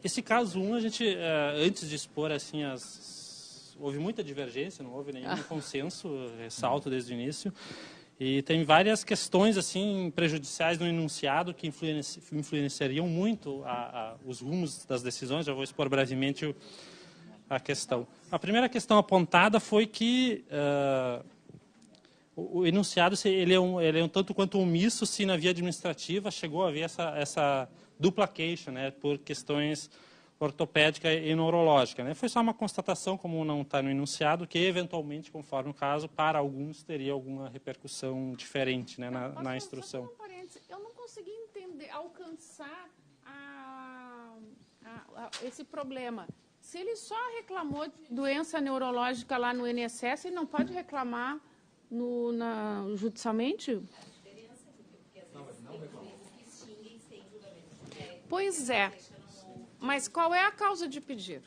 Esse caso 1, a gente, antes de expor assim, houve muita divergência, não houve nenhum consenso, ressalto desde o início. E tem várias questões assim prejudiciais no enunciado que influenciariam muito os rumos das decisões. Já vou expor brevemente a questão. A primeira questão apontada foi que o enunciado ele é um tanto quanto omisso se na via administrativa chegou a haver essa dupla queixa, né, por questões ortopédica e neurológica, né? Foi só uma constatação, como não está no enunciado, que eventualmente, conforme o caso, para alguns teria alguma repercussão diferente, né, na instrução. Só um parênteses. Eu não consegui entender, alcançar esse problema. Se ele só reclamou de doença neurológica lá no INSS, ele não pode reclamar judicialmente? Pois é. Mas qual é a causa de pedir?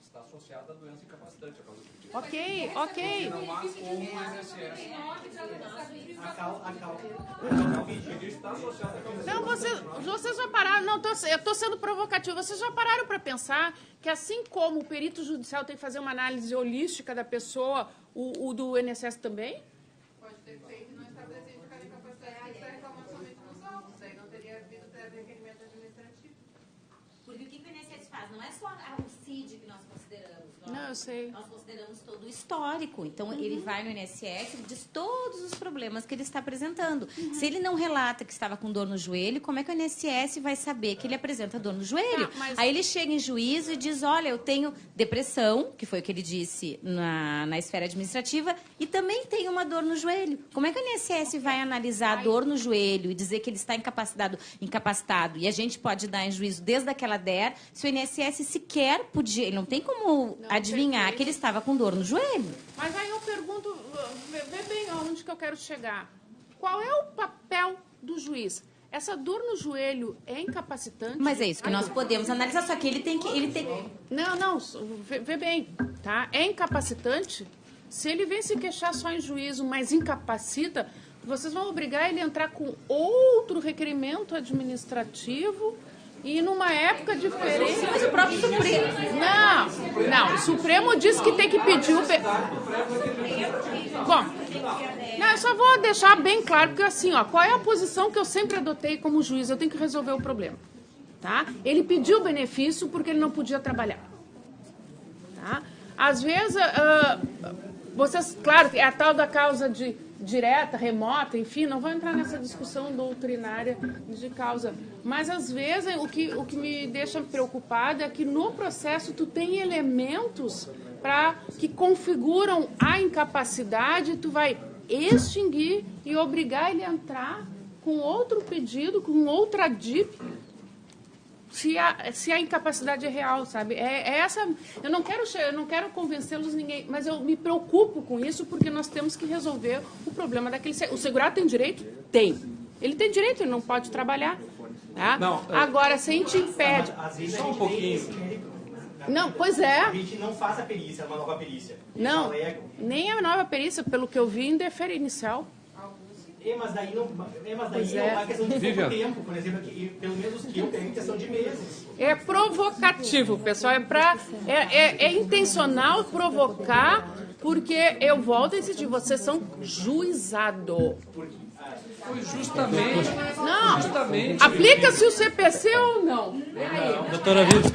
Está associada à doença incapacitante, a causa de pedir. Ok. Não há como o INSS. A causa de pedir está associada à causa de Não, vocês já pararam, não, eu estou sendo provocativo, vocês já pararam para pensar que assim como o perito judicial tem que fazer uma análise holística da pessoa, o do INSS também? Pode ter feito e não estabelecer cada incapacidade que está reclamando somente nos autos, daí não teria havido requerimento administrativo. Porque o que o INSS faz? Não é só o CID que nós consideramos. Não, eu sei. Nós consideramos todo o histórico. Então, ele vai no INSS e diz todos os problemas que ele está apresentando. Se ele não relata que estava com dor no joelho, como é que o INSS vai saber que ele apresenta dor no joelho? Aí ele chega em juízo e diz, olha, eu tenho depressão, que foi o que ele disse na esfera administrativa, e também tenho uma dor no joelho. Como é que o INSS vai analisar a dor no joelho e dizer que ele está incapacitado? E a gente pode dar em juízo desde aquela DER, se o INSS sequer podia, ele não tem como adivinhar que ele estava com dor no joelho. Mas aí eu pergunto, vê bem aonde que eu quero chegar. Qual é o papel do juiz? Essa dor no joelho é incapacitante? Mas é isso que nós podemos analisar, só que ele tem que... Não, vê bem, tá? É incapacitante? Se ele vem se queixar só em juízo, mas incapacita, vocês vão obrigar ele a entrar com outro requerimento administrativo e numa época diferente. Mas o próprio Supremo... Não, o Supremo diz que tem que pedir o... Bom, não, eu só vou deixar bem claro, porque assim, ó, qual é a posição que eu sempre adotei como juiz? Eu tenho que resolver o problema, tá? Ele pediu o benefício porque ele não podia trabalhar, tá? Às vezes, vocês, claro, é a tal da causa direta, remota, enfim, não vou entrar nessa discussão doutrinária de causa, mas às vezes o que me deixa preocupada é que no processo tu tem elementos que configuram a incapacidade, tu vai extinguir e obrigar ele a entrar com outro pedido, com outra DIP, se a incapacidade é real, sabe? Essa. Eu não quero convencê-los ninguém, mas eu me preocupo com isso porque nós temos que resolver o problema daquele. O segurado tem direito? Tem. Ele tem direito, ele não pode trabalhar. Tá? Não, agora, se a gente impede. Só um pouquinho. Não, pois é. A gente não faz a perícia, uma nova perícia. Não, nem a nova perícia, pelo que eu vi, indefere inicial. Mas daí não é questão de pouco tempo, por exemplo, pelo menos que eu tenho questão de meses. É provocativo, pessoal, é intencional provocar, porque eu volto a insistir, vocês são juizado. Foi justamente... Não, justamente aplica-se o CPC ou não? Doutora Vilde,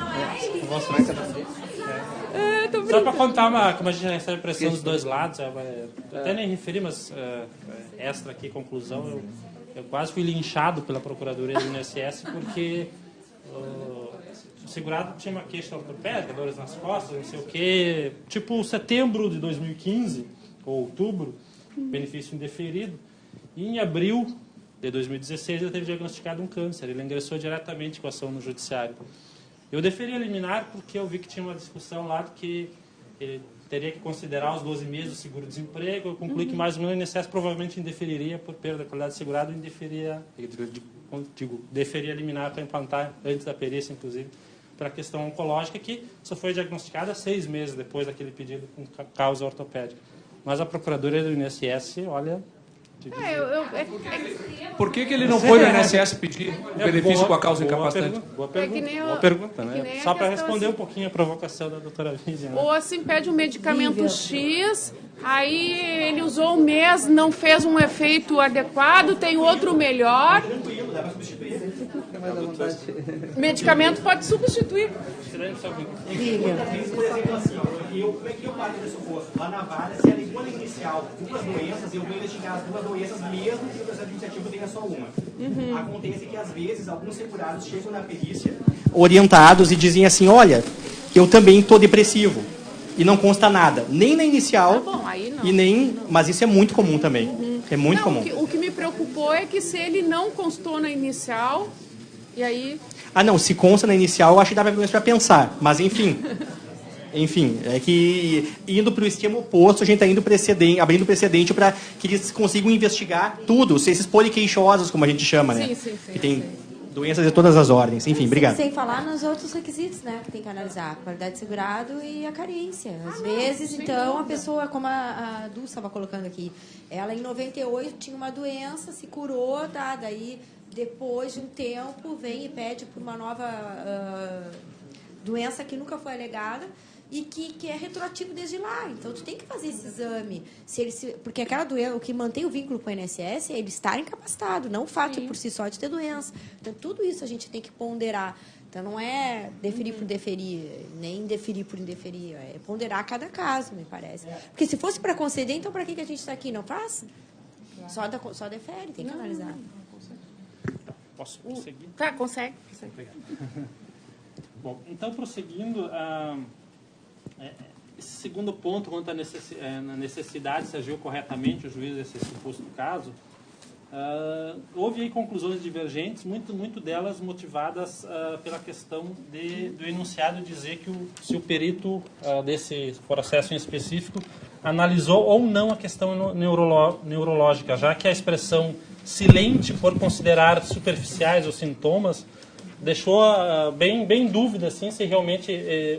só para contar como a gente recebe pressão dos dois lados, até nem referi, mas extra aqui, conclusão, eu quase fui linchado pela Procuradoria do INSS porque o segurado tinha uma queixa ortopédica, dores nas costas, não sei o quê, tipo setembro de 2015, ou outubro, benefício indeferido, e em abril de 2016 ele teve diagnosticado um câncer, ele ingressou diretamente com a ação no judiciário. Eu deferi liminar porque eu vi que tinha uma discussão lá de que ele teria que considerar os 12 meses do seguro-desemprego. Eu concluí que mais ou menos o INSS provavelmente indeferiria por perda da qualidade de segurado, deferia liminar para implantar antes da perícia, inclusive, para a questão oncológica, que só foi diagnosticada 6 meses depois daquele pedido com causa ortopédica. Mas a Procuradoria do INSS, olha, Por que ele não foi no INSS pedir benefício com a causa incapacitante? Boa pergunta, né? Só para responder um pouquinho a provocação da doutora Vivian. Ou assim, pede um medicamento X, aí ele usou um mês, não fez um efeito adequado, tem outro melhor. Medicamento pode substituir. Por exemplo, assim, como é que eu paro desse suposto? Lá na vara, se ela é igual inicial, duas doenças, eu vou investigar as duas doenças mesmo que o processo administrativo tenha só uma. Acontece que, às vezes, alguns segurados chegam na perícia orientados e dizem assim, olha, eu também estou depressivo. E não consta nada, nem na inicial, Aí não. e nem... Mas isso é muito comum também. É muito comum. O que me preocupou é que se ele não constou na inicial, e aí... Ah, não, se consta na inicial, eu acho que dá para pensar. Mas, enfim... Enfim, é que indo para o esquema oposto, a gente está abrindo precedente para que eles consigam investigar tudo, esses poliqueixosos, como a gente chama, né? Sim, que tem doenças de todas as ordens. Enfim, obrigado. Sem falar nos outros requisitos, né, que tem que analisar, a qualidade de segurado e a carência. Às vezes, então, a pessoa, como a Dulce estava colocando aqui, ela em 98 tinha uma doença, se curou, tá? Daí, depois de um tempo, vem e pede por uma nova doença que nunca foi alegada, e que é retroativo desde lá. Então, tu tem que fazer esse exame. Porque aquela doença, o que mantém o vínculo com o INSS é ele estar incapacitado, não o fato por si só de ter doença. Então, tudo isso a gente tem que ponderar. Então, não é deferir por deferir, nem deferir por indeferir. É ponderar cada caso, me parece. Porque se fosse para conceder, então para que a gente está aqui? Não faz? Só defere, tem que analisar. Posso prosseguir? Tá, consegue. Obrigado. Bom, então, prosseguindo... esse segundo ponto, quanto à necessidade, se agiu corretamente o juiz desse suposto caso, houve aí conclusões divergentes, muito delas motivadas pela questão do enunciado dizer que se o perito desse processo em específico analisou ou não a questão neurológica, já que a expressão silente por considerar superficiais os sintomas deixou bem dúvida assim, se realmente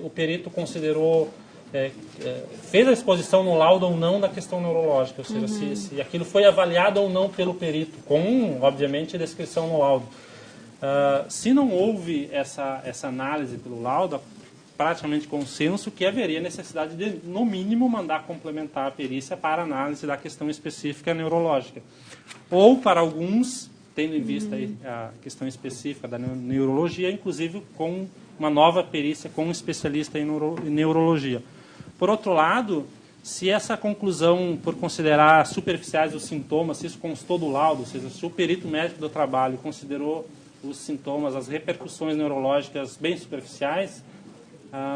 o perito considerou, fez a exposição no laudo ou não da questão neurológica, ou seja, se aquilo foi avaliado ou não pelo perito, com, obviamente, descrição no laudo. Se não houve essa análise pelo laudo, praticamente consenso que haveria necessidade de, no mínimo, mandar complementar a perícia para análise da questão específica neurológica. Ou, para alguns, tendo em vista aí a questão específica da neurologia, inclusive com uma nova perícia com um especialista em neurologia. Por outro lado, se essa conclusão, por considerar superficiais os sintomas, se isso constou do laudo, ou seja, se o perito médico do trabalho considerou os sintomas, as repercussões neurológicas bem superficiais,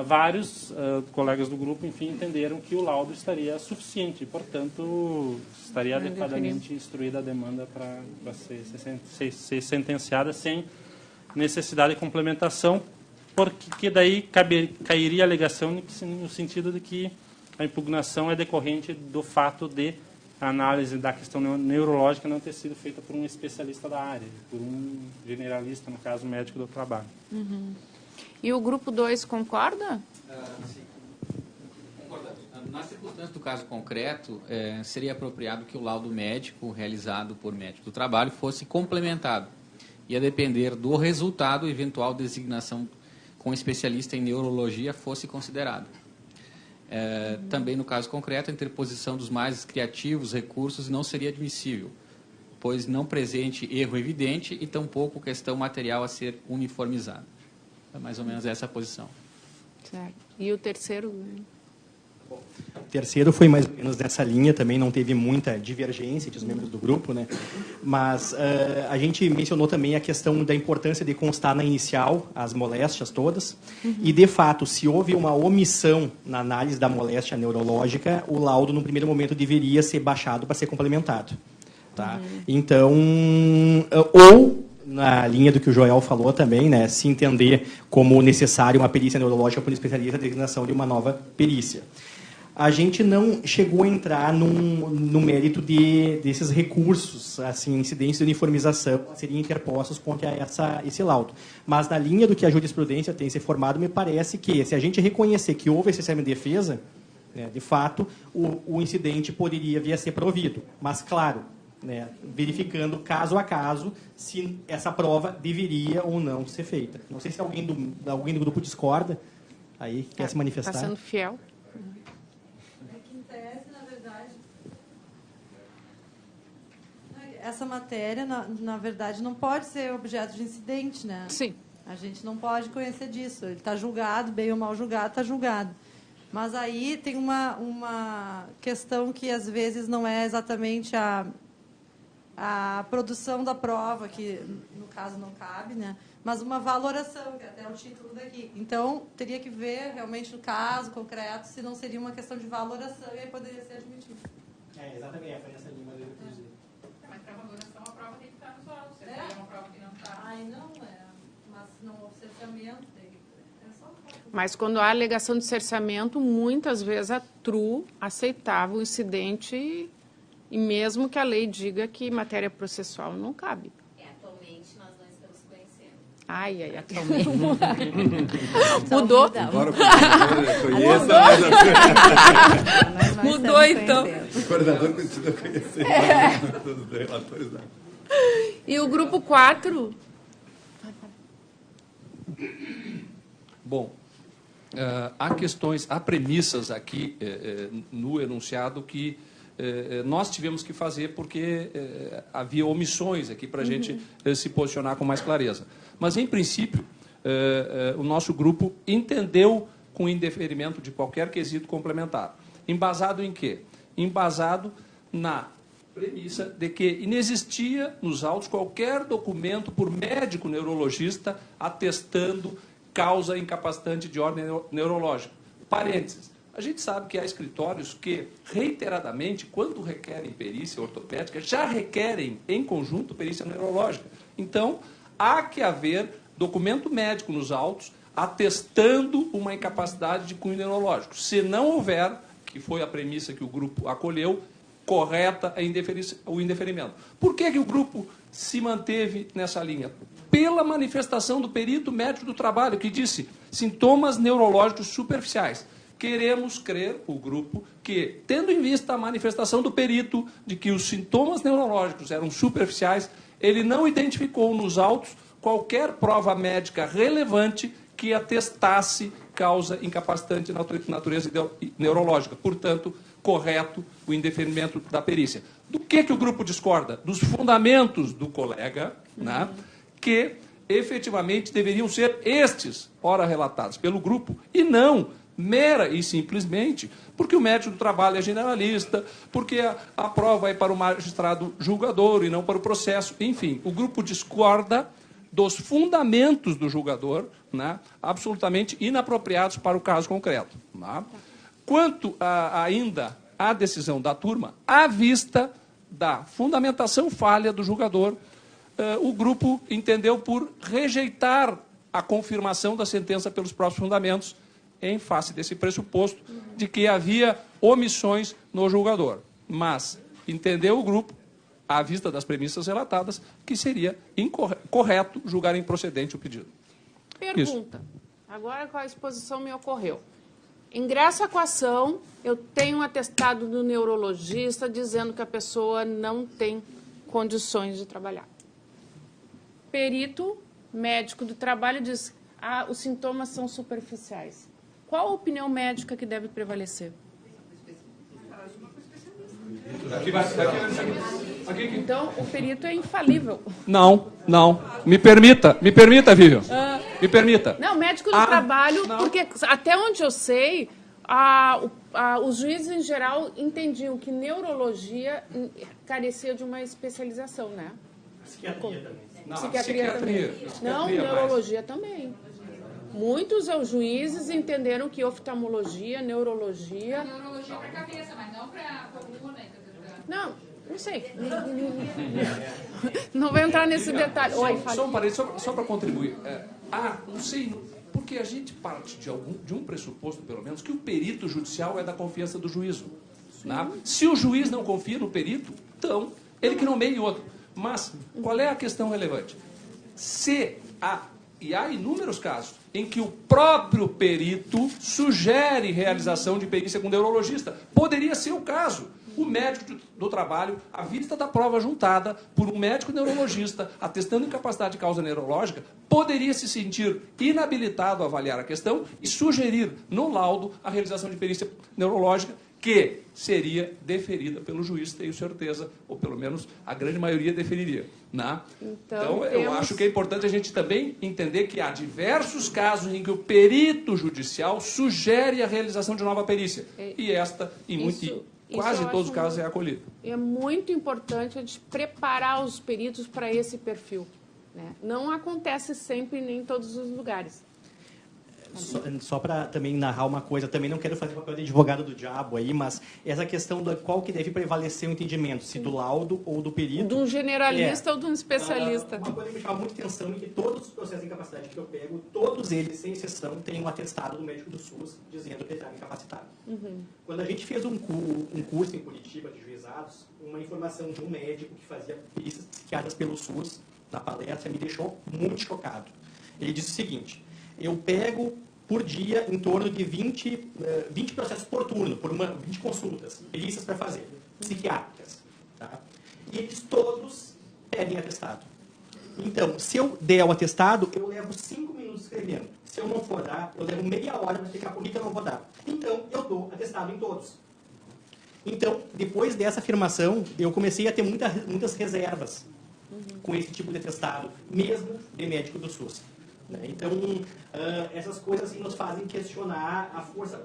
vários colegas do grupo, enfim, entenderam que o laudo estaria suficiente, portanto, estaria adequadamente instruída a demanda para ser sentenciada sem necessidade de complementação, porque daí cairia a alegação no sentido de que a impugnação é decorrente do fato de a análise da questão neurológica não ter sido feita por um especialista da área, por um generalista, no caso, médico do trabalho. E o grupo 2 concorda? Sim. Concordamos. Na circunstância do caso concreto, seria apropriado que o laudo médico realizado por médico do trabalho fosse complementado. E a depender do resultado, eventual designação com especialista em neurologia fosse considerado. Também no caso concreto, a interposição dos mais criativos recursos não seria admissível, pois não presente erro evidente e tampouco questão material a ser uniformizada. É mais ou menos essa a posição. Certo. E o terceiro? O terceiro foi mais ou menos nessa linha, também não teve muita divergência entre os membros do grupo, né? Mas a gente mencionou também a questão da importância de constar na inicial as moléstias todas, e de fato, se houve uma omissão na análise da moléstia neurológica, o laudo no primeiro momento deveria ser baixado para ser complementado. Tá? Então, ou na linha do que o Joel falou também, né, se entender como necessário uma perícia neurológica por um especialista, a designação de uma nova perícia. A gente não chegou a entrar no mérito desses recursos, assim, incidentes de uniformização seriam interpostos contra esse laudo. Mas na linha do que a jurisprudência tem se formado, me parece que, se a gente reconhecer que houve esse exame de defesa, né, de fato, o incidente poderia vir a ser provido. Mas, claro, né, verificando caso a caso se essa prova deveria ou não ser feita. Não sei se alguém do grupo discorda, aí quer se manifestar. Está sendo fiel. Em tese, na verdade, essa matéria, na verdade, não pode ser objeto de incidente, né? Sim. A gente não pode conhecer disso. Ele está julgado, bem ou mal julgado, está julgado. Mas aí tem uma questão que, às vezes, não é exatamente a produção da prova, que, no caso, não cabe, né? Mas uma valoração, que até é o título daqui. Então, teria que ver, realmente, no caso concreto, se não seria uma questão de valoração e aí poderia ser admitido. Exatamente, foi essa linha. Mas para valoração, a prova tem que estar nos autos. Se é uma prova que não está. Ai, não é. Mas não o cerceamento tem. Mas quando há alegação de cerceamento, muitas vezes a TRU aceitava o incidente e mesmo que a lei diga que matéria processual não cabe. Atualmente nós não estamos conhecendo. Ai, atualmente. Mudou? Embora o conheça, Mudou, então. O coordenador precisa conhecer os relatores. E o grupo 4? Bom, há premissas aqui no enunciado que nós tivemos que fazer porque havia omissões aqui para a gente se posicionar com mais clareza. Mas, em princípio, o nosso grupo entendeu com o indeferimento de qualquer quesito complementar. Embasado em quê? Embasado na premissa de que inexistia nos autos qualquer documento por médico neurologista atestando causa incapacitante de ordem neurológica. Parênteses. A gente sabe que há escritórios que, reiteradamente, quando requerem perícia ortopédica, já requerem, em conjunto, perícia neurológica. Então, há que haver documento médico nos autos atestando uma incapacidade de cunho neurológico. Se não houver, que foi a premissa que o grupo acolheu, correta o indeferimento. Por que o grupo se manteve nessa linha? Pela manifestação do perito médico do trabalho, que disse sintomas neurológicos superficiais. Queremos crer, o grupo, que, tendo em vista a manifestação do perito de que os sintomas neurológicos eram superficiais, ele não identificou nos autos qualquer prova médica relevante que atestasse causa incapacitante de natureza neurológica. Portanto, correto o indeferimento da perícia. Do que o grupo discorda? Dos fundamentos do colega, né, que efetivamente deveriam ser estes, ora relatados pelo grupo, e não mera e simplesmente porque o médico do trabalho é generalista, porque a prova é para o magistrado julgador e não para o processo. Enfim, o grupo discorda dos fundamentos do julgador, né, absolutamente inapropriados para o caso concreto. Né? Quanto ainda à decisão da turma, à vista da fundamentação falha do julgador, o grupo entendeu por rejeitar a confirmação da sentença pelos próprios fundamentos, em face desse pressuposto de que havia omissões no julgador. Mas entendeu o grupo, à vista das premissas relatadas, que seria incorreto julgar improcedente o pedido. Pergunta. Agora, qual a exposição me ocorreu? Ingresso com a ação, eu tenho um atestado do neurologista dizendo que a pessoa não tem condições de trabalhar. Perito médico do trabalho diz que os sintomas são superficiais. Qual a opinião médica que deve prevalecer? Então, o perito é infalível. Não. Me permita, Vivian. Me permita. Não, médico do trabalho, porque até onde eu sei, os juízes em geral entendiam que neurologia carecia de uma especialização, né? Psiquiatria também. Psiquiatria também. Não, neurologia também. Muitos juízes entenderam que oftalmologia, neurologia... Neurologia para a cabeça, mas não para a coluna. Não sei. Não vou entrar nesse detalhe. Só um parênteses, só para contribuir. Não sei, porque a gente parte de um pressuposto, pelo menos, que o perito judicial é da confiança do juízo. Né? Se o juiz não confia no perito, então, ele que nomeia outro. Mas, qual é a questão relevante? E há inúmeros casos em que o próprio perito sugere realização de perícia com neurologista. Poderia ser o caso. o médico do trabalho, à vista da prova juntada por um médico neurologista atestando incapacidade de causa neurológica, poderia se sentir inabilitado a avaliar a questão e sugerir no laudo a realização de perícia neurológica, que seria deferida pelo juiz, tenho certeza, ou pelo menos a grande maioria deferiria. Né? Então eu acho que é importante a gente também entender que há diversos casos em que o perito judicial sugere a realização de nova perícia. E esta, quase em todos os casos, é acolhida. É muito importante a gente preparar os peritos para esse perfil. Né? Não acontece sempre nem em todos os lugares. Só para também narrar uma coisa, também não quero fazer papel de advogado do diabo aí, mas essa questão de qual que deve prevalecer o entendimento, se do laudo ou do perito. De um generalista ou de um especialista. Uma coisa que me chama muita atenção é que todos os processos de incapacidade que eu pego, todos eles, sem exceção, têm um atestado do médico do SUS dizendo que ele está incapacitado. Quando a gente fez um curso em Curitiba de juizados, uma informação de um médico que fazia perícias psiquiátricas pelo SUS, na palestra, me deixou muito chocado. Ele disse o seguinte: eu pego por dia em torno de 20 processos por turno, 20 consultas, perícias para fazer, psiquiátricas. Tá? E eles todos pedem atestado. Então, se eu der o atestado, eu levo 5 minutos escrevendo. Se eu não for dar, eu levo meia hora para explicar por que eu não vou dar. Então, eu dou atestado em todos. Então, depois dessa afirmação, eu comecei a ter muitas reservas com esse tipo de atestado, mesmo de médico do SUS. Então, essas coisas assim, nos fazem questionar a força.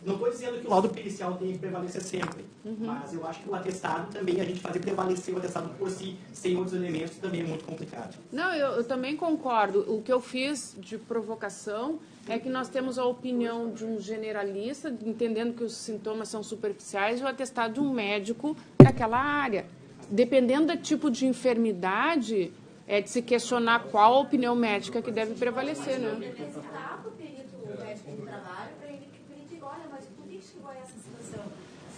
Não estou dizendo que o laudo pericial tem que prevalecer sempre, mas eu acho que o atestado também, a gente fazer prevalecer o atestado por si, sem outros elementos, também é muito complicado. Não, eu também concordo. O que eu fiz de provocação é que nós temos a opinião de um generalista, entendendo que os sintomas são superficiais, e o atestado de um médico daquela área. Dependendo do tipo de enfermidade, é de se questionar qual a opinião médica que deve prevalecer, né? Testar para o perito, o médico do trabalho, para ele diga, olha, mas por que chegou a essa situação?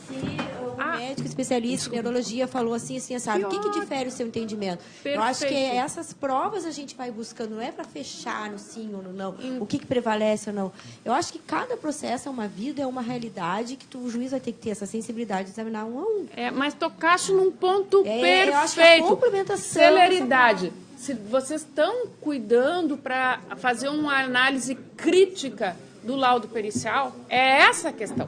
Se o médico especialista em neurologia falou assim, sabe, o que difere o seu entendimento? Perfeito. Eu acho que essas provas a gente vai buscando, não é para fechar no sim ou no não, o que prevalece ou não. Eu acho que cada processo é uma vida, é uma realidade, que o juiz vai ter que ter essa sensibilidade de examinar um a um. Mas tocaste num ponto perfeito. Eu acho que a complementação... Celeridade. Se vocês estão cuidando para fazer uma análise crítica do laudo pericial, é essa a questão.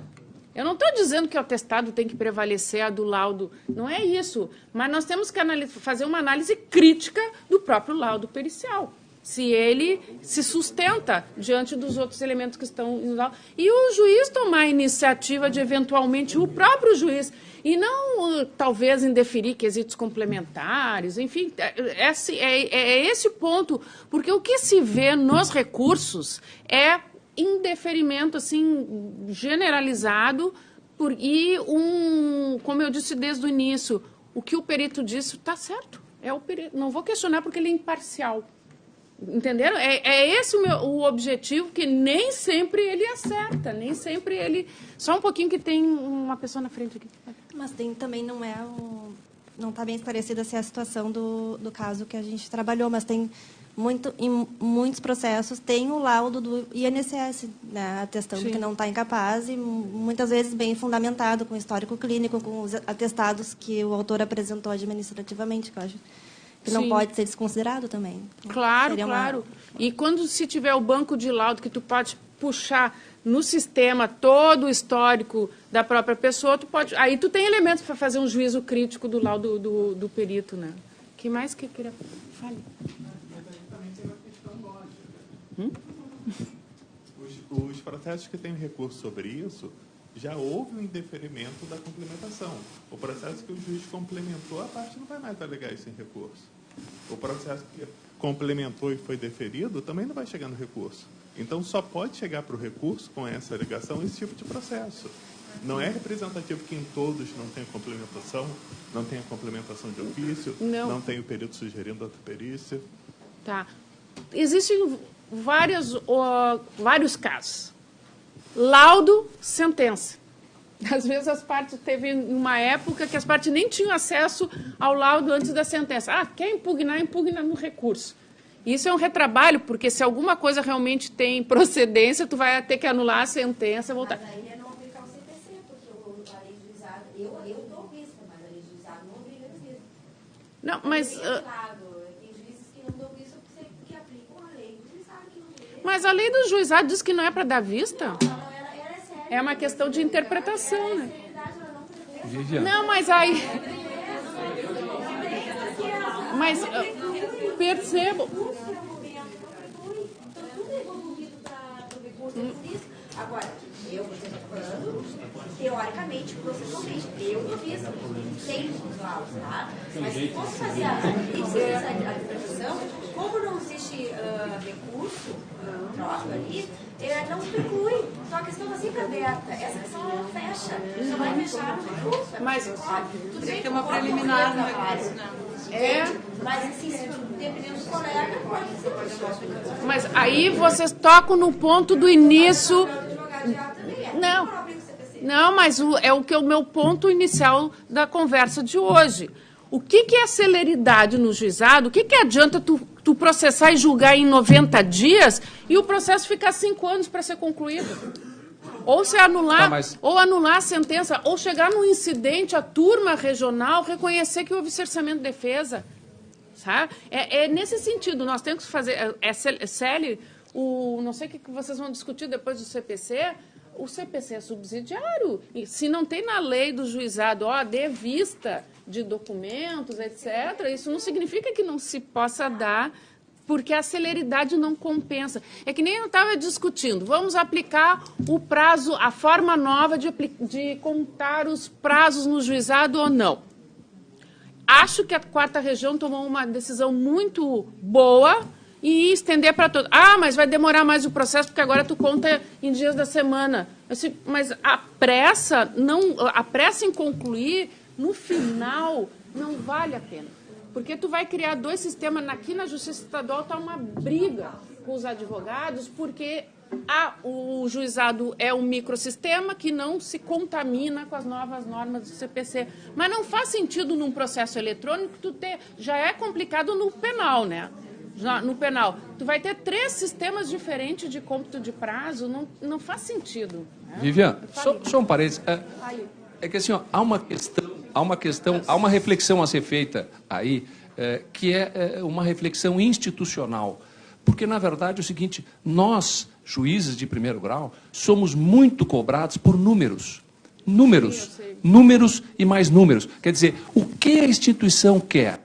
Eu não estou dizendo que o atestado tem que prevalecer a do laudo, não é isso. Mas nós temos que fazer uma análise crítica do próprio laudo pericial. Se ele se sustenta diante dos outros elementos que estão no laudo. E o juiz tomar a iniciativa de, eventualmente, o próprio juiz, e não, talvez, indeferir quesitos complementares, enfim, é esse o ponto. Porque o que se vê nos recursos é indeferimento assim, generalizado como eu disse desde o início, o que o perito disse está certo. É o perito. Não vou questionar porque ele é imparcial. Entenderam? É esse o objetivo, que nem sempre ele acerta, nem sempre ele... Só um pouquinho que tem uma pessoa na frente aqui. Mas também não está bem esclarecida se é a situação do caso que a gente trabalhou, mas tem em muitos processos tem o laudo do INSS, né, atestando que não está incapaz, e muitas vezes bem fundamentado, com histórico clínico, com os atestados que o autor apresentou administrativamente, que eu acho que não pode ser desconsiderado também. Claro, claro. E quando se tiver o banco de laudo, que tu pode puxar no sistema todo o histórico da própria pessoa, aí tu tem elementos para fazer um juízo crítico do laudo do perito, né? Que mais que queria... Fale. Os processos que têm recurso sobre isso, já houve um indeferimento da complementação. O processo que o juiz complementou, a parte não vai mais alegar isso em recurso. O processo que complementou e foi deferido, também não vai chegar no recurso. Então, só pode chegar para o recurso, com essa alegação, esse tipo de processo. Não é representativo que em todos não tenha complementação, não tenha complementação de ofício, não tenha o perito sugerindo outra perícia. Tá. Existem vários casos. Laudo, sentença. Às vezes as partes, teve uma época que as partes nem tinham acesso ao laudo antes da sentença. Quer impugnar, impugna no recurso. Isso é um retrabalho, porque se alguma coisa realmente tem procedência, tu vai ter que anular a sentença e voltar. Mas aí é não aplicar o CPC, porque a lei juizada, eu dou Não, mas... Tem juízes que não dão vista porque aplicam a lei. Eles sabem que não... Mas a lei do juizado diz que não é para dar vista? É uma questão de interpretação, né? Não, mas aí... Mas percebo... Agora, eu vou falando, teoricamente, processualmente, eu não fiz, tem os laudos, tá? Mas se fosse fazer a interpretação, como não existe recurso, troca ali, não se conclui. Então a questão está sempre aberta. Essa questão não fecha. Só vai fechar no recurso. Mas tem que ter uma preliminar no recurso, né? Mas assim, dependendo do colega, pode ser. Mas aí vocês tocam no ponto do início. Não, mas é o que é o meu ponto inicial da conversa de hoje. O que é celeridade no juizado? O que adianta tu processar e julgar em 90 dias e o processo ficar 5 anos para ser concluído? Ou se anular, ou anular a sentença, ou chegar num incidente, a turma regional reconhecer que houve cerceamento de defesa. Sabe? É nesse sentido, nós temos que fazer... Célio, não sei o que vocês vão discutir depois do CPC, o CPC é subsidiário. E se não tem na lei do juizado, dê vista de documentos, etc., isso não significa que não se possa dar, porque a celeridade não compensa. É que nem eu estava discutindo, vamos aplicar o prazo, a forma nova de contar os prazos no juizado ou não. Acho que a 4ª Região tomou uma decisão muito boa e estender para todos. Mas vai demorar mais o processo, porque agora tu conta em dias da semana. Mas a pressa em concluir, no final, não vale a pena. Porque tu vai criar 2 sistemas. Aqui na Justiça Estadual está uma briga com os advogados, porque o juizado é um microsistema que não se contamina com as novas normas do CPC. Mas não faz sentido num processo eletrônico já é complicado no penal, né? No penal. Tu vai ter 3 sistemas diferentes de cômputo de prazo, não faz sentido. Né? Vivian, só um parênteses. É que assim, há uma reflexão a ser feita aí, que é uma reflexão institucional. Porque, na verdade, é o seguinte, nós, juízes de primeiro grau, somos muito cobrados por números. Números e mais números. Quer dizer, o que a instituição quer?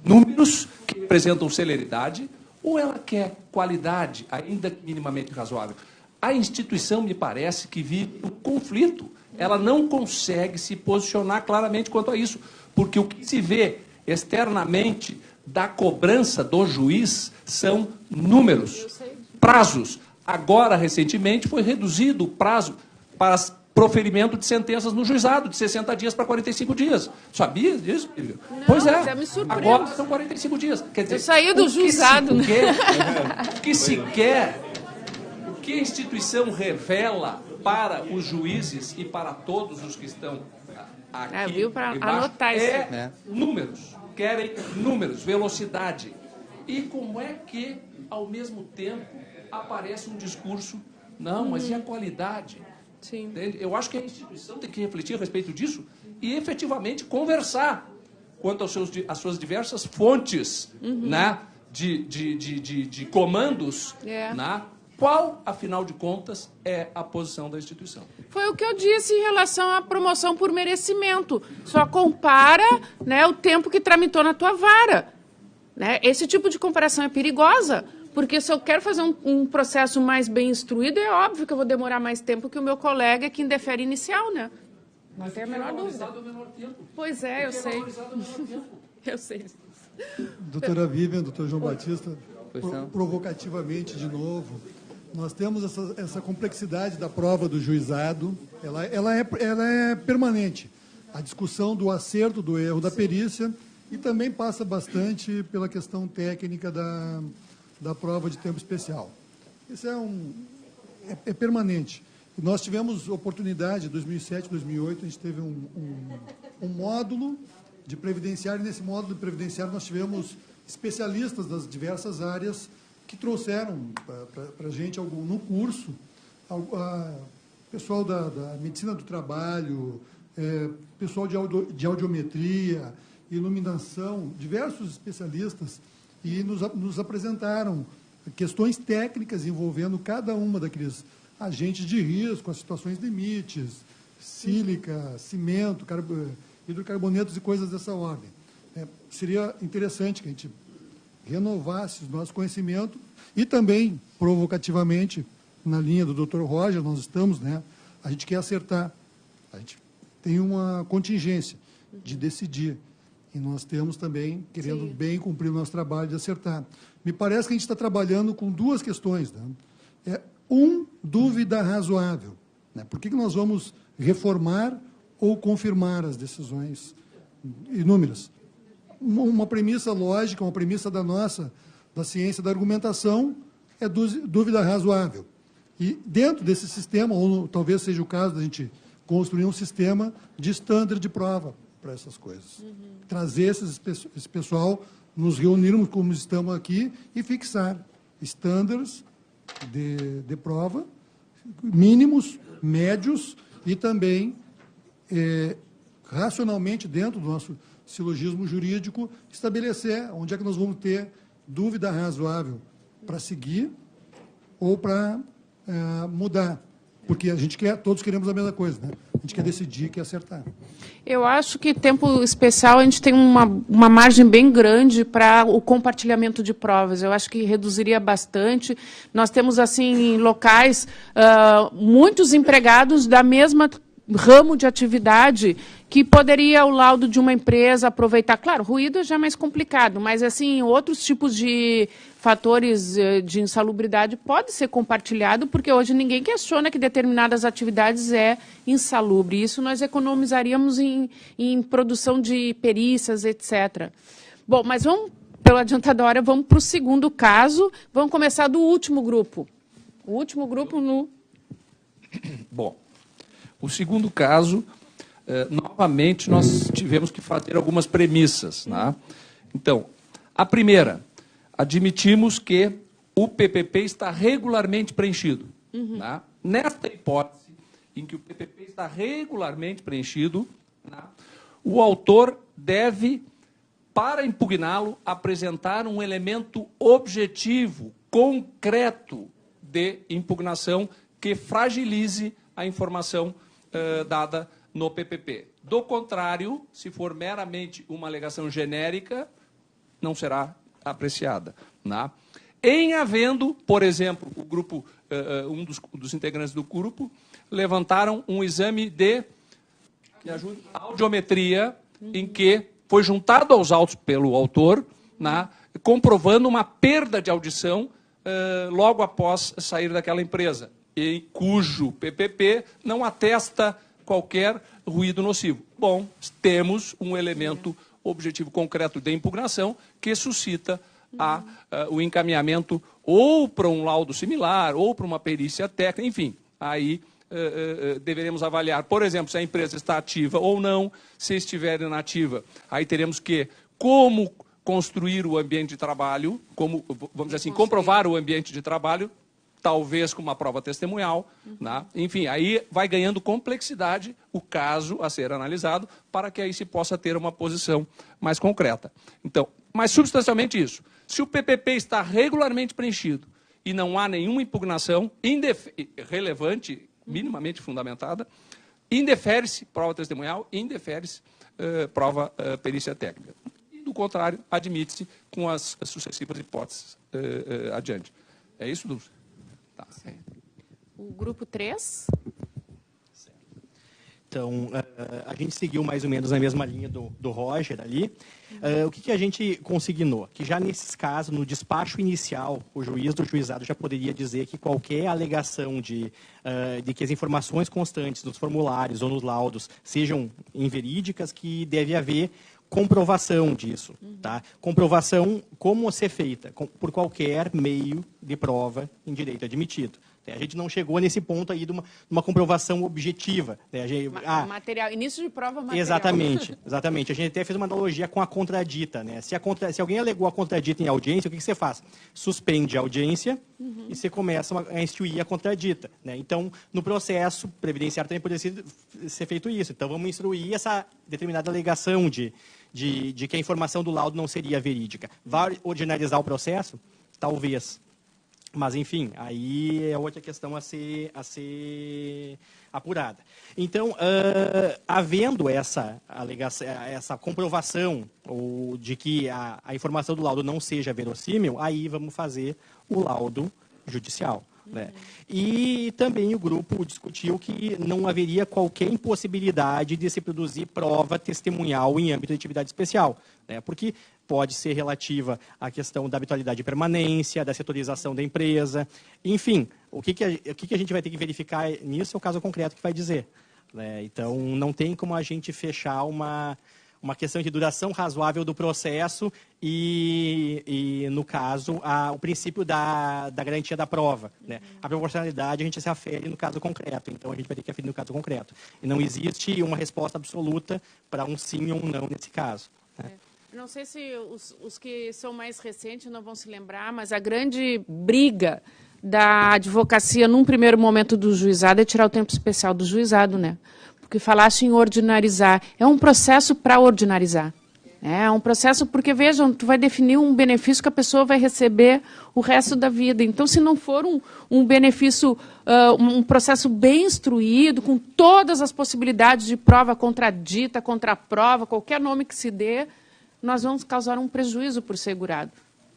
Números que representam celeridade ou ela quer qualidade, ainda que minimamente razoável? A instituição, me parece, que vive um conflito. Ela não consegue se posicionar claramente quanto a isso, porque o que se vê externamente da cobrança do juiz são números, prazos. Agora, recentemente, foi reduzido o prazo para proferimento de sentenças no juizado, de 60 dias para 45 dias. Sabia disso, Lívia? Pois é. Me surpreende. Agora são 45 dias. Quer dizer, eu saí do juizado. O que se quer, o que a instituição revela para os juízes e para todos os que estão aqui viu, para anotar números. Querem números, velocidade. E como é que, ao mesmo tempo, aparece um discurso, mas e a qualidade? Sim. Entende? Eu acho que a instituição tem que refletir a respeito disso e efetivamente conversar quanto às suas diversas fontes né, de comandos, né? Qual, afinal de contas, é a posição da instituição? Foi o que eu disse em relação à promoção por merecimento. Só compara, né, o tempo que tramitou na tua vara. Né? Esse tipo de comparação é perigosa, porque se eu quero fazer um processo mais bem instruído, é óbvio que eu vou demorar mais tempo que o meu colega que indefere inicial, né? Não tem a menor dúvida. Pois é, eu sei. Eu sei disso. Doutora Vivian, doutor João Batista, provocativamente de novo, nós temos essa complexidade da prova do juizado, ela é permanente. A discussão do acerto, do erro da perícia, e também passa bastante pela questão técnica da prova de tempo especial. Isso é permanente. Nós tivemos oportunidade, em 2007, 2008, a gente teve um módulo de previdenciário, e nesse módulo de previdenciário nós tivemos especialistas das diversas áreas que trouxeram para a gente no curso, pessoal da medicina do trabalho, pessoal de audiometria, iluminação, diversos especialistas, e nos apresentaram questões técnicas envolvendo cada uma daqueles agentes de risco, as situações limites, sílica, cimento, hidrocarbonetos e coisas dessa ordem. Seria interessante que a gente renovasse o nosso conhecimento e também, provocativamente, na linha do Dr. Roger, nós estamos, a gente quer acertar, a gente tem uma contingência de decidir, e nós temos também, querendo bem cumprir o nosso trabalho de acertar. Me parece que a gente está trabalhando com duas questões. Dúvida razoável. Por que nós vamos reformar ou confirmar as decisões inúmeras? Uma premissa lógica, uma premissa da ciência da argumentação, é dúvida razoável. E dentro desse sistema, ou talvez seja o caso da gente construir um sistema de standard de prova para essas coisas. Trazer esse pessoal, nos reunirmos como estamos aqui e fixar standards de prova, mínimos, médios e também, racionalmente, dentro do nosso silogismo jurídico, estabelecer onde é que nós vamos ter dúvida razoável para seguir ou para mudar. Porque a gente todos queremos a mesma coisa, A gente quer decidir, quer acertar. Eu acho que tempo especial a gente tem uma margem bem grande para o compartilhamento de provas. Eu acho que reduziria bastante. Nós temos, assim, locais, muitos empregados da mesma ramo de atividade que poderia o laudo de uma empresa aproveitar. Claro, ruído já é mais complicado, mas assim, outros tipos de fatores de insalubridade pode ser compartilhado, porque hoje ninguém questiona que determinadas atividades é insalubre. Isso nós economizaríamos em produção de perícias, etc. Bom, mas vamos, pelo adiantado da hora, vamos para o segundo caso. Vamos começar do último grupo. O último grupo no... Bom, o segundo caso, novamente, nós tivemos que fazer algumas premissas. Então, a primeira, admitimos que o PPP está regularmente preenchido. Nesta hipótese, em que o PPP está regularmente preenchido, o autor deve, para impugná-lo, apresentar um elemento objetivo, concreto de impugnação que fragilize a informação dada no PPP. Do contrário, se for meramente uma alegação genérica, não será apreciada. Em havendo, por exemplo, o grupo, um dos integrantes do grupo, levantaram um exame de audiometria, em que foi juntado aos autos pelo autor, comprovando uma perda de audição logo após sair daquela empresa, e cujo PPP não atesta qualquer ruído nocivo. Bom, temos um elemento objetivo concreto de impugnação que suscita o encaminhamento ou para um laudo similar, ou para uma perícia técnica, enfim. Aí deveremos avaliar, por exemplo, se a empresa está ativa ou não. Se estiver inativa, aí teremos que, como construir o ambiente de trabalho, como, vamos dizer assim, comprovar o ambiente de trabalho, talvez com uma prova testemunhal. Enfim, aí vai ganhando complexidade o caso a ser analisado, para que aí se possa ter uma posição mais concreta. Então, mas substancialmente isso. Se o PPP está regularmente preenchido e não há nenhuma impugnação relevante, minimamente fundamentada, indefere-se prova testemunhal, indefere-se prova perícia técnica. E, do contrário, admite-se com as sucessivas hipóteses adiante. É isso, Dulce? Tá. O grupo 3. Então, a gente seguiu mais ou menos na mesma linha do Roger ali. O que a gente consignou? Que já nesses casos, no despacho inicial, o juiz do juizado já poderia dizer que qualquer alegação de que as informações constantes nos formulários ou nos laudos sejam inverídicas, que deve haver comprovação disso. Comprovação como ser feita? Por qualquer meio de prova em direito admitido. A gente não chegou nesse ponto aí de uma comprovação objetiva. Material, início de prova material. Exatamente. A gente até fez uma analogia com a contradita. Se alguém alegou a contradita em audiência, o que você faz? Suspende a audiência e você começa a instruir a contradita. Então, no processo previdenciário também poderia ser feito isso. Então, vamos instruir essa determinada alegação de de que a informação do laudo não seria verídica. Vai ordinarizar o processo? Talvez. Mas, enfim, aí é outra questão a ser apurada. Então, havendo essa comprovação ou de que a informação do laudo não seja verossímil, aí vamos fazer o laudo judicial. Né? E também o grupo discutiu que não haveria qualquer impossibilidade de se produzir prova testemunhal em âmbito de atividade especial, né? Porque pode ser relativa à questão da habitualidade e permanência, da setorização da empresa, enfim, o que a gente vai ter que verificar nisso é o caso concreto que vai dizer. Né? Então, não tem como a gente fechar uma questão de duração razoável do processo e no caso, o princípio da garantia da prova. Né? A proporcionalidade a gente se afere no caso concreto, então a gente vai ter que aferir no caso concreto. E não existe uma resposta absoluta para um sim ou um não nesse caso. Né? Não sei se os que são mais recentes não vão se lembrar, mas a grande briga da advocacia num primeiro momento do juizado é tirar o tempo especial do juizado, né? Porque falaste em ordinarizar. É um processo para ordinarizar. É um processo porque, vejam, tu vai definir um benefício que a pessoa vai receber o resto da vida. Então, se não for um benefício, um processo bem instruído, com todas as possibilidades de prova contradita, contraprova, qualquer nome que se dê, nós vamos causar um prejuízo para o segurado.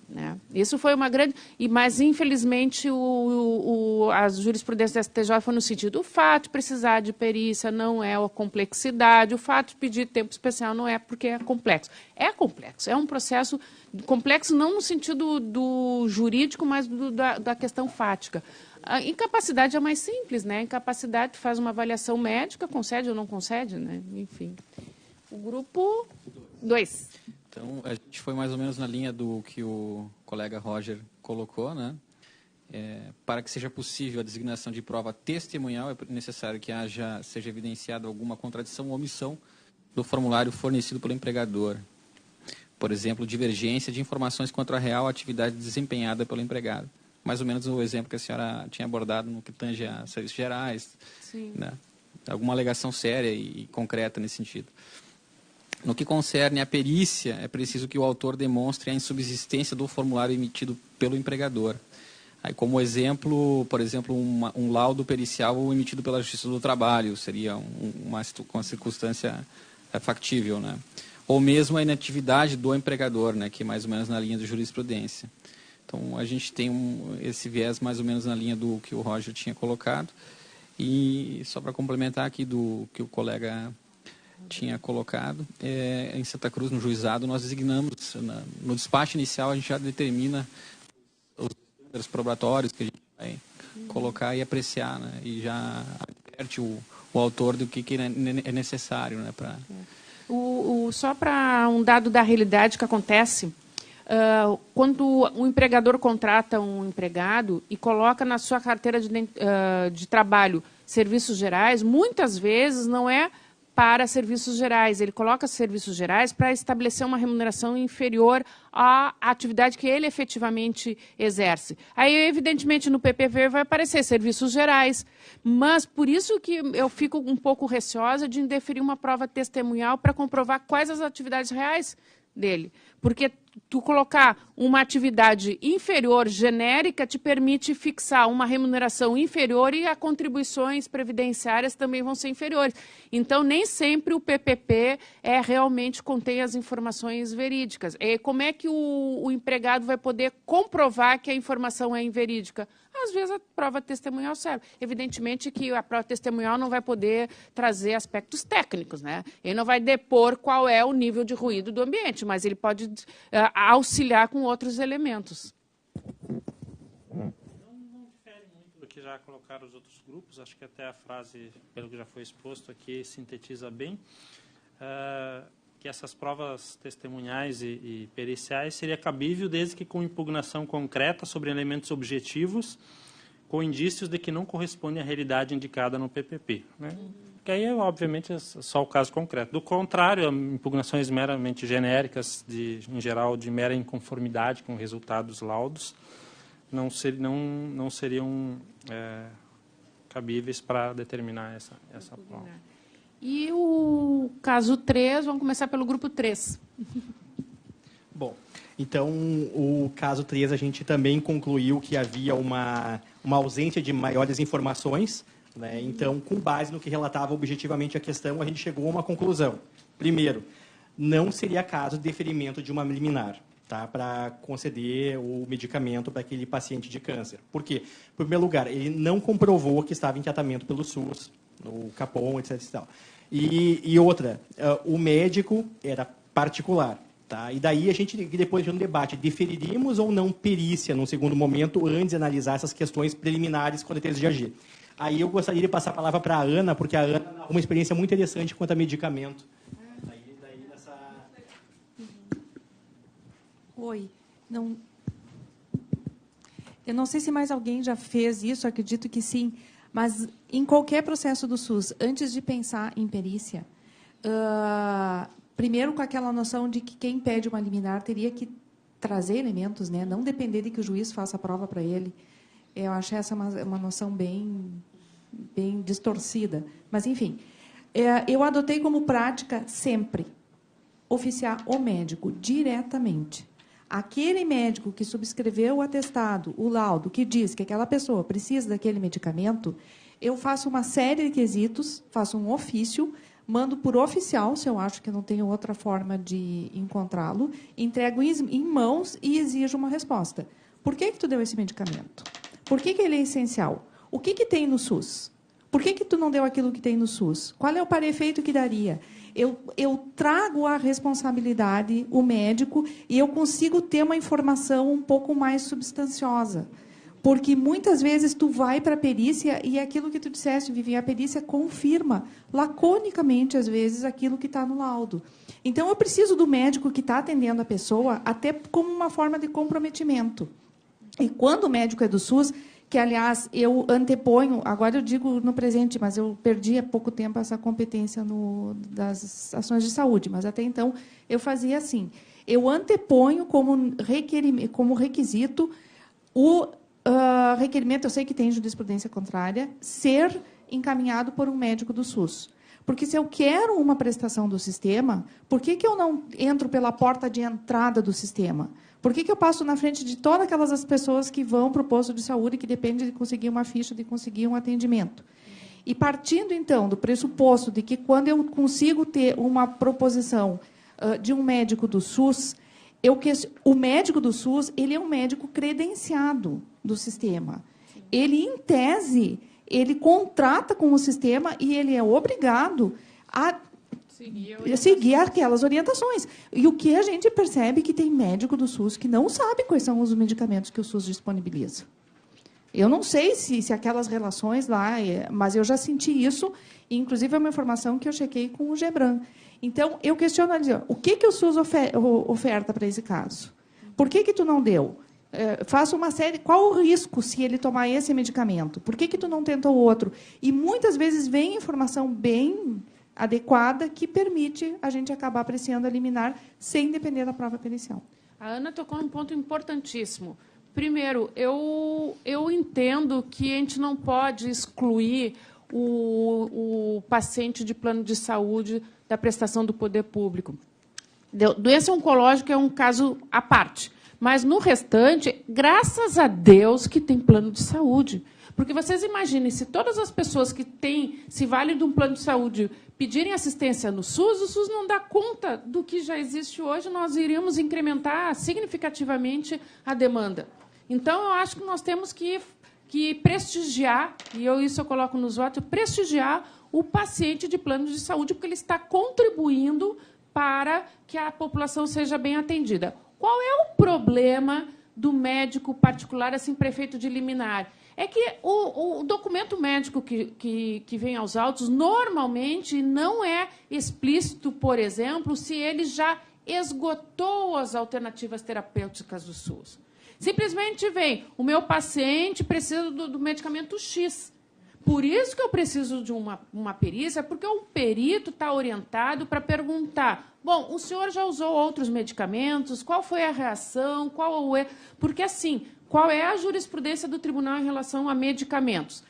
Né? Isso foi uma grande... Mas, infelizmente, a jurisprudência do STJ foi no sentido, o fato de precisar de perícia não é a complexidade, o fato de pedir tempo especial não é porque é complexo. É complexo, é um processo complexo não no sentido do jurídico, mas da questão fática. A incapacidade é mais simples, né? A incapacidade faz uma avaliação médica, concede ou não concede, né? Enfim. O grupo 2. Então, a gente foi mais ou menos na linha do que o colega Roger colocou, né? Para que seja possível a designação de prova testemunhal, é necessário que seja evidenciada alguma contradição ou omissão do formulário fornecido pelo empregador. Por exemplo, divergência de informações quanto à real atividade desempenhada pelo empregado. Mais ou menos o exemplo que a senhora tinha abordado no que tange a serviços gerais. Sim. Né? Alguma alegação séria e concreta nesse sentido. No que concerne à perícia, é preciso que o autor demonstre a insubsistência do formulário emitido pelo empregador. Aí, como exemplo, por exemplo, um laudo pericial emitido pela Justiça do Trabalho, seria uma circunstância factível, né? Ou mesmo a inatividade do empregador, né? Que é mais ou menos na linha da jurisprudência. Então, a gente tem esse viés mais ou menos na linha do que o Roger tinha colocado. E só para complementar aqui do que o colega tinha colocado, em Santa Cruz, no juizado, nós designamos, no despacho inicial, a gente já determina os estándares probatórios que a gente vai colocar e apreciar, né? E já adverte o autor do que é necessário, né? Só para um dado da realidade que acontece, quando um empregador contrata um empregado e coloca na sua carteira de trabalho serviços gerais, muitas vezes não é para serviços gerais. Ele coloca serviços gerais para estabelecer uma remuneração inferior à atividade que ele efetivamente exerce. Aí, evidentemente, no PPV vai aparecer serviços gerais, mas por isso que eu fico um pouco receosa de indeferir uma prova testemunhal para comprovar quais as atividades reais dele. Porque tu colocar uma atividade inferior, genérica, te permite fixar uma remuneração inferior e as contribuições previdenciárias também vão ser inferiores. Então, nem sempre o PPP realmente contém as informações verídicas. Como é que o empregado vai poder comprovar que a informação é inverídica? Às vezes a prova testemunhal serve. Evidentemente que a prova testemunhal não vai poder trazer aspectos técnicos, né? Ele não vai depor qual é o nível de ruído do ambiente, mas ele pode auxiliar com outros elementos. Não difere muito do que já colocaram os outros grupos. Acho que até a frase, pelo que já foi exposto aqui, sintetiza bem. Que essas provas testemunhais e periciais seria cabível desde que com impugnação concreta sobre elementos objetivos, com indícios de que não corresponde à realidade indicada no PPP. Né? Que aí, obviamente, é só o caso concreto. Do contrário, impugnações meramente genéricas, em geral, de mera inconformidade com o resultado dos laudos, não seriam cabíveis para determinar essa prova. E o caso 3, vamos começar pelo grupo 3. Bom, então, o caso 3, a gente também concluiu que havia uma ausência de maiores informações, né? Então, com base no que relatava objetivamente a questão, a gente chegou a uma conclusão. Primeiro, não seria caso de deferimento de uma liminar, tá, para conceder o medicamento para aquele paciente de câncer. Por quê? Em primeiro lugar, ele não comprovou que estava em tratamento pelo SUS, no Capom, etc. E outra, o médico era particular. Tá? E daí a gente, depois de um debate, deferiríamos ou não perícia, num segundo momento, antes de analisar essas questões preliminares com a defesa de agir. Aí eu gostaria de passar a palavra para a Ana, porque a Ana tem uma experiência muito interessante quanto a medicamento. Oi. Não... Eu não sei se mais alguém já fez isso, acredito que sim, mas em qualquer processo do SUS, antes de pensar em perícia, primeiro com aquela noção de que quem pede uma liminar teria que trazer elementos, né? Não depender de que o juiz faça a prova para ele. Eu acho essa uma noção bem distorcida. Mas, enfim, eu adotei como prática sempre oficiar o médico diretamente. Aquele médico que subscreveu o atestado, o laudo, que diz que aquela pessoa precisa daquele medicamento, eu faço uma série de quesitos, faço um ofício, mando por oficial, se eu acho que não tenho outra forma de encontrá-lo, entrego em mãos e exijo uma resposta. Por que tu deu esse medicamento? Por que ele é essencial? O que tem no SUS? Por que tu não deu aquilo que tem no SUS? Qual é o para-efeito que daria? Eu trago a responsabilidade, o médico, e eu consigo ter uma informação um pouco mais substanciosa. Porque muitas vezes tu vai para a perícia e aquilo que tu disseste, Vivi, a perícia confirma laconicamente, às vezes, aquilo que está no laudo. Então, eu preciso do médico que está atendendo a pessoa até como uma forma de comprometimento. E quando o médico é do SUS, que, aliás, eu anteponho, agora eu digo no presente, mas eu perdi há pouco tempo essa competência das ações de saúde, mas até então eu fazia assim. Eu anteponho como requisito o requerimento, eu sei que tem jurisprudência contrária, ser encaminhado por um médico do SUS. Porque se eu quero uma prestação do sistema, por que eu não entro pela porta de entrada do sistema? Por que eu passo na frente de todas aquelas pessoas que vão para o posto de saúde, que depende de conseguir uma ficha, de conseguir um atendimento? E partindo, então, do pressuposto de que quando eu consigo ter uma proposição de um médico do SUS, o médico do SUS ele é um médico credenciado do sistema. Ele, em tese, ele contrata com o sistema e ele é obrigado a seguir aquelas orientações. E o que a gente percebe que tem médico do SUS que não sabe quais são os medicamentos que o SUS disponibiliza. Eu não sei se aquelas relações lá, mas eu já senti isso, e, inclusive, é uma informação que eu chequei com o Gebran. Então, eu questiono ali, o que o SUS oferta para esse caso? Por que tu não deu? Faça uma série... Qual o risco se ele tomar esse medicamento? Por que tu não tentou outro? E, muitas vezes, vem informação bem adequada que permite a gente acabar apreciando a liminar sem depender da prova pericial. A Ana tocou num ponto importantíssimo. Primeiro, eu entendo que a gente não pode excluir o paciente de plano de saúde da prestação do poder público. Doença oncológica é um caso à parte, mas, no restante, graças a Deus que tem plano de saúde. Porque vocês imaginem, se todas as pessoas que se valem de um plano de saúde pedirem assistência no SUS, o SUS não dá conta do que já existe hoje, nós iríamos incrementar significativamente a demanda. Então, eu acho que nós temos que prestigiar, e isso eu coloco nos votos, prestigiar o paciente de plano de saúde, porque ele está contribuindo para que a população seja bem atendida. Qual é o problema do médico particular, assim, prefeito de liminar? É que o documento médico que vem aos autos, normalmente, não é explícito, por exemplo, se ele já esgotou as alternativas terapêuticas do SUS. Simplesmente vem, o meu paciente precisa do medicamento X. Por isso que eu preciso de uma perícia, porque o perito está orientado para perguntar, bom, o senhor já usou outros medicamentos? Qual foi a reação? Porque, assim, qual é a jurisprudência do tribunal em relação a medicamentos?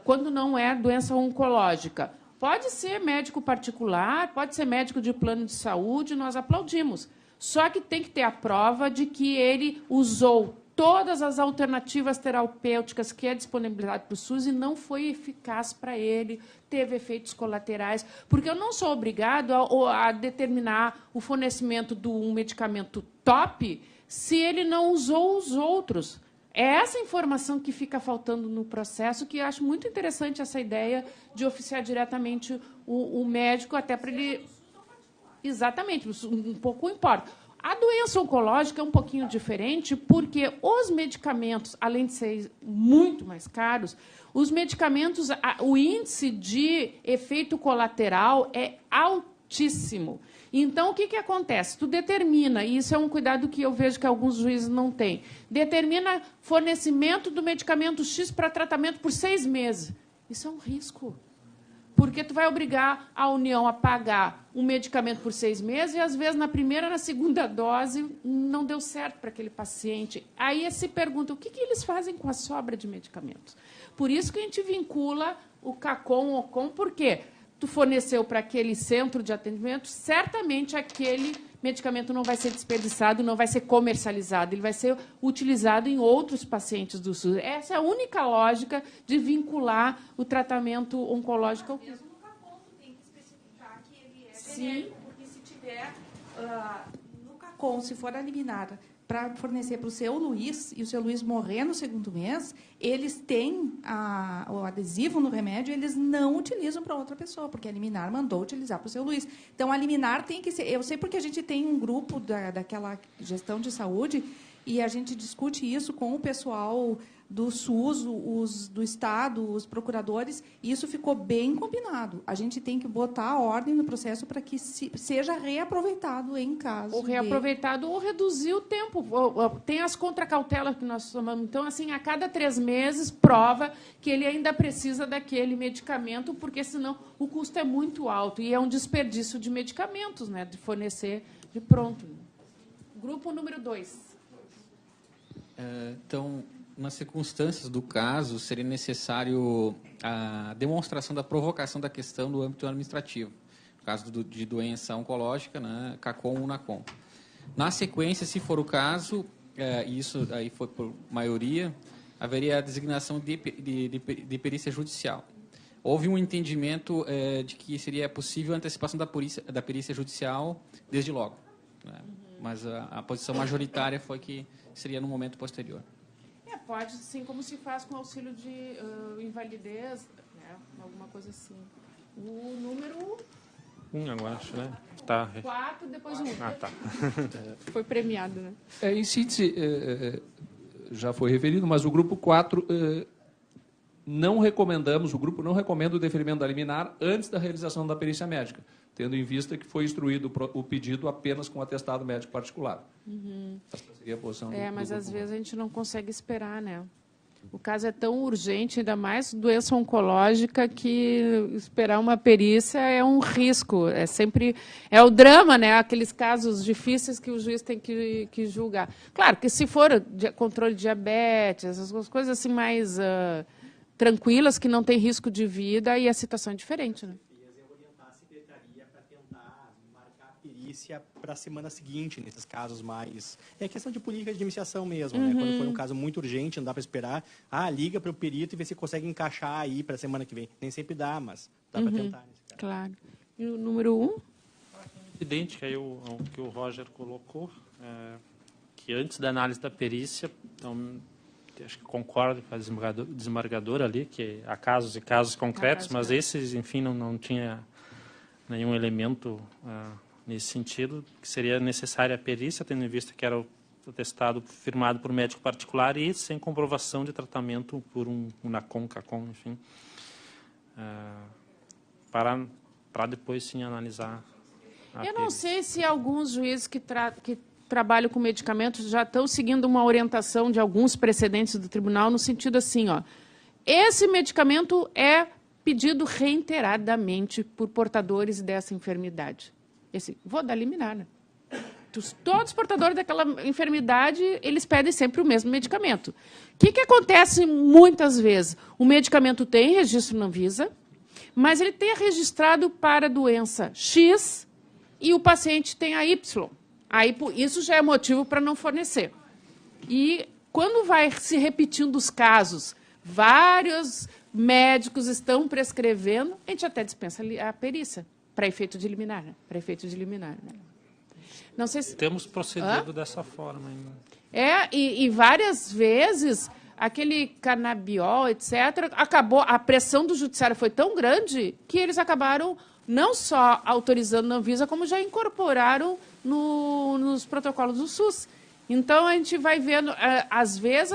Quando não é doença oncológica, Pode ser médico particular, pode ser médico de plano de saúde, nós aplaudimos. Só que tem que ter a prova de que ele usou todas as alternativas terapêuticas que é disponibilidade para o SUS e não foi eficaz para ele, teve efeitos colaterais. Porque eu não sou obrigado a determinar o fornecimento de um medicamento top se ele não usou os outros. É essa informação que fica faltando no processo, que eu acho muito interessante essa ideia de oficiar diretamente o médico, até para ele... Exatamente, um pouco importa. A doença oncológica é um pouquinho diferente, porque os medicamentos, além de serem muito mais caros, os medicamentos, o índice de efeito colateral é altíssimo. Então, o que acontece? Tu determina, e isso é um cuidado que eu vejo que alguns juízes não têm, determina fornecimento do medicamento X para tratamento por 6 meses. Isso é um risco. Porque tu vai obrigar a União a pagar um medicamento por 6 meses e, às vezes, na primeira ou na segunda dose, não deu certo para aquele paciente. Aí se pergunta, o que eles fazem com a sobra de medicamentos? Por isso que a gente vincula o CACOM, o OCOM, por quê? Tu forneceu para aquele centro de atendimento, certamente aquele medicamento não vai ser desperdiçado, não vai ser comercializado, ele vai ser utilizado em outros pacientes do SUS. Essa é a única lógica de vincular o tratamento oncológico ao SUS. Mesmo no CACOM, tu tem que especificar que ele é Sim. genérico, porque se tiver no CACOM, se for a liminar para fornecer para o seu Luiz, e o seu Luiz morrer no segundo mês, eles têm o adesivo no remédio, eles não utilizam para outra pessoa, porque a liminar mandou utilizar para o seu Luiz. Então, a liminar tem que ser... Eu sei porque a gente tem um grupo daquela gestão de saúde e a gente discute isso com o pessoal do SUS, os do Estado, os procuradores, e isso ficou bem combinado. A gente tem que botar a ordem no processo para que seja reaproveitado em caso ou reaproveitado ou reduzir o tempo. Tem as contracautelas que nós tomamos. Então, assim, a cada 3 meses, prova que ele ainda precisa daquele medicamento, porque, senão, o custo é muito alto. E é um desperdício de medicamentos, né, de fornecer de pronto. Grupo número 2. Então, nas circunstâncias do caso, seria necessário a demonstração da provocação da questão no âmbito administrativo. No caso de doença oncológica, né, CACOM ou UNACOM. Na sequência, se for o caso, isso aí foi por maioria, haveria a designação de perícia judicial. Houve um entendimento de que seria possível a antecipação da perícia judicial desde logo, né? Mas a posição majoritária foi que seria no momento posterior. Pode, sim, como se faz com auxílio de invalidez, né? Alguma coisa assim. O número... Eu acho, né? Tá. 4, depois 1. Ah, tá. Foi premiado, né? Em síntese, já foi referido, mas o grupo 4 o grupo não recomenda o deferimento da liminar antes da realização da perícia médica, tendo em vista que foi instruído o pedido apenas com atestado médico particular. Essa seria a posição mas às vezes a gente não consegue esperar, né? O caso é tão urgente, ainda mais doença oncológica, que esperar uma perícia é um risco. É sempre o drama, né? Aqueles casos difíceis que o juiz tem que julgar. Claro que se for controle de diabetes, essas coisas assim mais tranquilas, que não tem risco de vida, aí a situação é diferente, né? Para a semana seguinte, nesses casos mais... É questão de política de administração mesmo, né? Quando for um caso muito urgente, não dá para esperar. Liga para o perito e vê se consegue encaixar aí para a semana que vem. Nem sempre dá, mas dá para tentar. Nesse caso. Claro. E o número 1? Idêntico aí ao que o Roger colocou, que antes da análise da perícia, acho que concordo com a desembargadora ali, que há casos e casos concretos, mas esses, enfim, não tinha nenhum elemento... nesse sentido, que seria necessária a perícia, tendo em vista que era o atestado firmado por médico particular e sem comprovação de tratamento por um UNACOM, CACOM, enfim, para depois sim analisar a Eu não sei se alguns juízes que trabalham com medicamentos já estão seguindo uma orientação de alguns precedentes do tribunal no sentido assim, esse medicamento é pedido reiteradamente por portadores dessa enfermidade. Vou dar liminar, né? Todos os portadores daquela enfermidade, eles pedem sempre o mesmo medicamento. O que acontece muitas vezes? O medicamento tem registro na Anvisa, mas ele tenha registrado para a doença X e o paciente tem a Y. Aí, isso já é motivo para não fornecer. E quando vai se repetindo os casos, vários médicos estão prescrevendo, a gente até dispensa a perícia para efeito de liminar. Né? Para efeito de liminar. Né? Não sei se... Temos procedido dessa forma ainda. E várias vezes aquele canabiol, etc., acabou, a pressão do judiciário foi tão grande que eles acabaram não só autorizando na Anvisa, como já incorporaram nos protocolos do SUS. Então, a gente vai vendo, às vezes,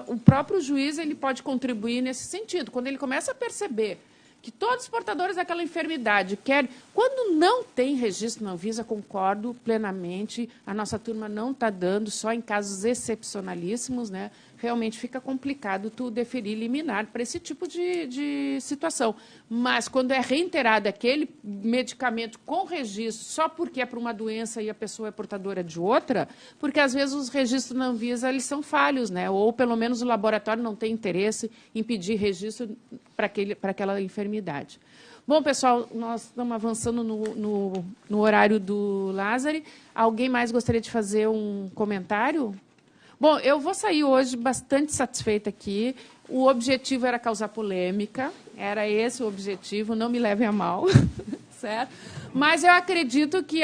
o próprio juiz ele pode contribuir nesse sentido. Quando ele começa a perceber que todos os portadores daquela enfermidade querem... Quando não tem registro na Anvisa, concordo plenamente, a nossa turma não está dando, só em casos excepcionalíssimos, né? Realmente fica complicado tu deferir liminar para esse tipo de situação. Mas quando é reiterado aquele medicamento com registro só porque é para uma doença e a pessoa é portadora de outra, porque às vezes os registros na Anvisa eles são falhos, né? Ou pelo menos o laboratório não tem interesse em pedir registro para aquela enfermidade. Bom, pessoal, nós estamos avançando no horário do Lázaro. Alguém mais gostaria de fazer um comentário? Bom, eu vou sair hoje bastante satisfeita aqui. O objetivo era causar polêmica, era esse o objetivo, não me levem a mal, certo? Mas eu acredito que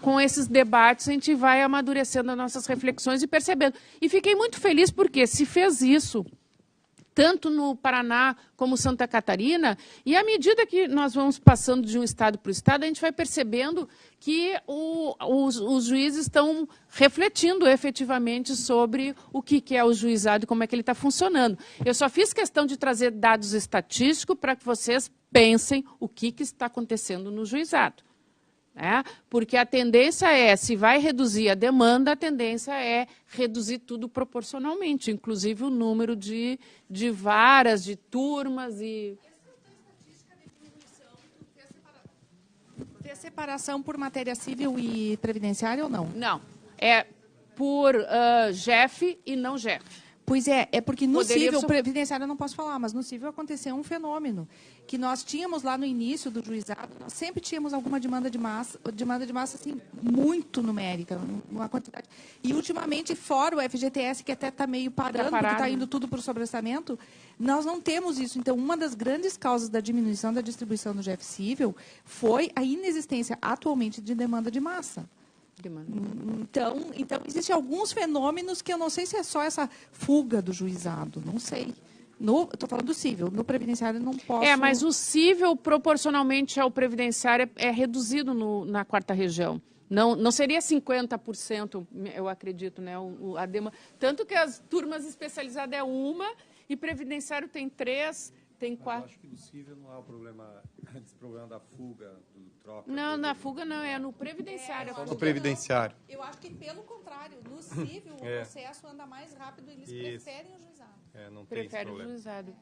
com esses debates a gente vai amadurecendo as nossas reflexões e percebendo. E fiquei muito feliz porque se fez isso, tanto no Paraná como Santa Catarina, e à medida que nós vamos passando de um estado para o estado, a gente vai percebendo que os juízes estão refletindo efetivamente sobre o que é o juizado e como é que ele está funcionando. Eu só fiz questão de trazer dados estatísticos para que vocês pensem o que está acontecendo no juizado. Né? Porque a tendência é, se vai reduzir a demanda, a tendência é reduzir tudo proporcionalmente, inclusive o número de varas, de turmas e... Tem separação por matéria civil e previdenciária ou não? Não. É por GEF e não GEF. Pois é porque no civil, previdenciário eu não posso falar, mas no civil aconteceu um fenômeno, que nós tínhamos lá no início do juizado, nós sempre tínhamos alguma demanda de massa assim, muito numérica, uma quantidade. E ultimamente, fora o FGTS, que até está meio parando, porque está indo tudo para o sobressamento, nós não temos isso. Então, uma das grandes causas da diminuição da distribuição do GEF civil foi a inexistência atualmente de demanda de massa. Então, existem alguns fenômenos que eu não sei se é só essa fuga do juizado, não sei. Estou falando do cível, no previdenciário não posso... mas o cível, proporcionalmente ao previdenciário, é reduzido na quarta região. Não seria 50%, eu acredito, né? A demanda. Tanto que as turmas especializadas é uma e previdenciário tem 3, tem 4. Eu acho que no cível não há o problema, esse problema da fuga, do troca. Não, na fuga não, é no previdenciário. Só no previdenciário. Eu acho que, pelo contrário, no cível o processo anda mais rápido, eles preferem o juizado. Não tem esse problema. O juizado.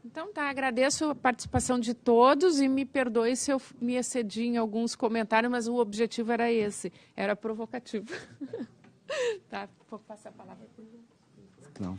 Então, agradeço a participação de todos e me perdoe se eu me excedi em alguns comentários, mas o objetivo era esse, era provocativo. Vou passar a palavra para o... Não.